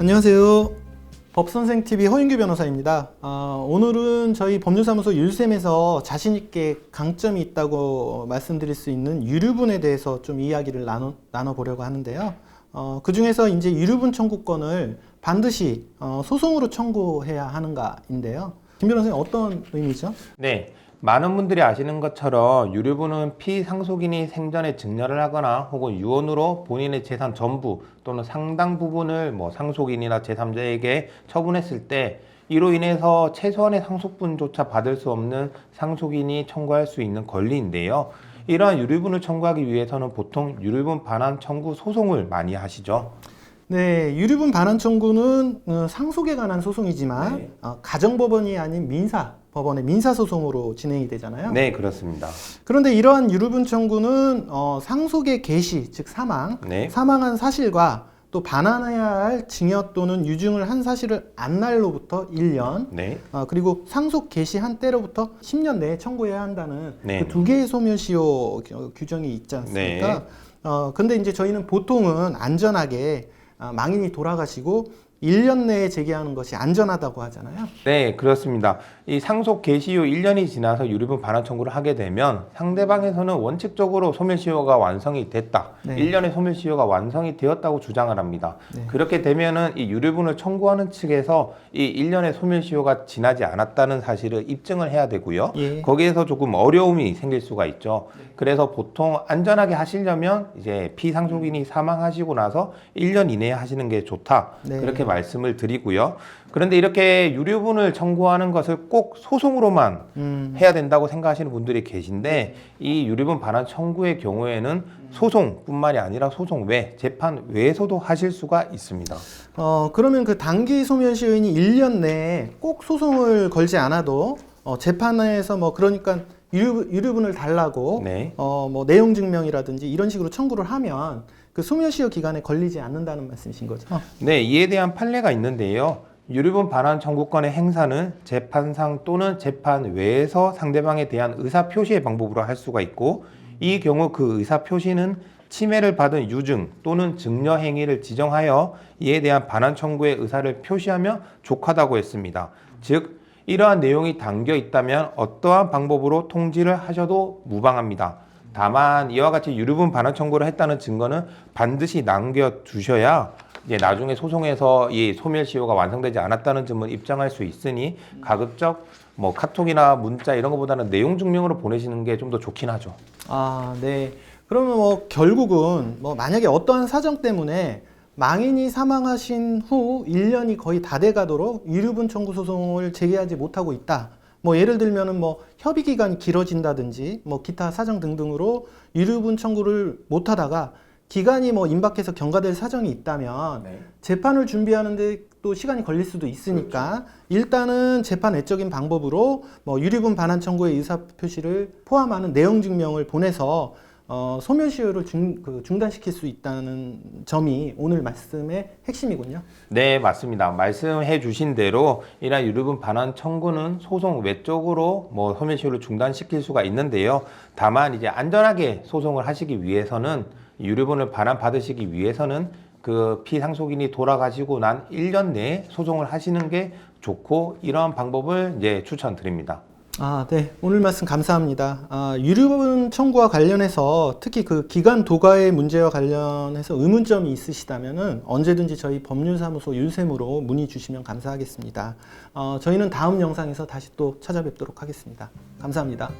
안녕하세요. 법선생TV 허윤규 변호사입니다. 오늘은 저희 법률사무소 율쌤에서 자신있게 강점이 있다고 말씀드릴 수 있는 유류분에 대해서 좀 이야기를 나눠보려고 하는데요. 그 중에서 이제 유류분 청구권을 반드시 소송으로 청구해야 하는가인데요. 김 변호사님 어떤 의미죠? 네, 많은 분들이 아시는 것처럼 유류분은 피상속인이 생전에 증여를 하거나 혹은 유언으로 본인의 재산 전부 또는 상당 부분을 상속인이나 제3자에게 처분했을 때 이로 인해서 최소한의 상속분조차 받을 수 없는 상속인이 청구할 수 있는 권리인데요. 이러한 유류분을 청구하기 위해서는 보통 유류분 반환 청구 소송을 많이 하시죠. 네, 유류분 반환 청구는 상속에 관한 소송이지만 네. 가정법원이 아닌 민사법원의 민사소송으로 진행이 되잖아요. 네, 그렇습니다. 그런데 이러한 유류분 청구는 상속의 개시, 즉 네. 사망한 사실과 또 반환해야 할 증여 또는 유증을 한 사실을 안 날로부터 1년, 네. 그리고 상속 개시한 때로부터 10년 내에 청구해야 한다는 네. 그 두 개의 소멸시효 규정이 있지 않습니까? 근데 이제 저희는 보통은 안전하게 망인이 돌아가시고 1년 내에 제기하는 것이 안전하다고 하잖아요. 네, 그렇습니다. 이 상속 개시 후 1년이 지나서 유류분 반환 청구를 하게 되면 상대방에서는 원칙적으로 소멸시효가 완성이 됐다. 네. 1년의 소멸시효가 완성이 되었다고 주장을 합니다. 네. 그렇게 되면은 이 유류분을 청구하는 측에서 이 1년의 소멸시효가 지나지 않았다는 사실을 입증을 해야 되고요. 예. 거기에서 조금 어려움이 생길 수가 있죠. 그래서 보통 안전하게 하시려면 이제 피상속인이 사망하시고 나서 1년 이내에 하시는 게 좋다. 네. 그렇게 말씀을 드리고요. 그런데 이렇게 유류분을 청구하는 것을 꼭 소송으로만 해야 된다고 생각하시는 분들이 계신데 이 유류분 반환 청구의 경우에는 소송뿐만이 아니라 소송 외, 재판 외에서도 하실 수가 있습니다. 그러면 그 단기 소멸시효인이 1년 내에 꼭 소송을 걸지 않아도 재판에서 그러니까 유류분을 달라고 네. 내용 증명이라든지 이런 식으로 청구를 하면 그 소멸시효 기간에 걸리지 않는다는 말씀이신 거죠? 네, 이에 대한 판례가 있는데요. 유류분 반환 청구권의 행사는 재판상 또는 재판 외에서 상대방에 대한 의사 표시의 방법으로 할 수가 있고 이 경우 그 의사 표시는 침해를 받은 유증 또는 증여 행위를 지정하여 이에 대한 반환 청구의 의사를 표시하며 족하다고 했습니다. 즉 이러한 내용이 담겨 있다면 어떠한 방법으로 통지를 하셔도 무방합니다. 다만 이와 같이 유류분 반환 청구를 했다는 증거는 반드시 남겨두셔야 이제 나중에 소송에서 이 소멸시효가 완성되지 않았다는 점을 입증할 수 있으니 가급적 카톡이나 문자 이런 것보다는 내용 증명으로 보내시는 게 좀 더 좋긴 하죠. 네. 그러면 결국은 만약에 어떠한 사정 때문에 망인이 사망하신 후 1년이 거의 다 돼가도록 유류분 청구 소송을 제기하지 못하고 있다. 예를 들면은 협의 기간이 길어진다든지 기타 사정 등등으로 유류분 청구를 못하다가 기간이 임박해서 경과될 사정이 있다면 네. 재판을 준비하는데 또 시간이 걸릴 수도 있으니까 그렇죠. 일단은 재판 외적인 방법으로 유류분 반환 청구의 의사 표시를 포함하는 내용 증명을 보내서 소멸시효를 중단시킬 수 있다는 점이 오늘 말씀의 핵심이군요. 네, 맞습니다. 말씀해 주신 대로 이러한 유류분 반환 청구는 소송 외적으로 소멸시효를 중단시킬 수가 있는데요. 다만 이제 안전하게 소송을 하시기 위해서는 유류분을 반환 받으시기 위해서는 그 피상속인이 돌아가시고 난 1년 내에 소송을 하시는 게 좋고 이러한 방법을 이제 추천드립니다. 네. 오늘 말씀 감사합니다. 유류분 청구와 관련해서 특히 그 기간 도과의 문제와 관련해서 의문점이 있으시다면은 언제든지 저희 법률사무소 율쌤으로 문의 주시면 감사하겠습니다. 저희는 다음 영상에서 다시 또 찾아뵙도록 하겠습니다. 감사합니다.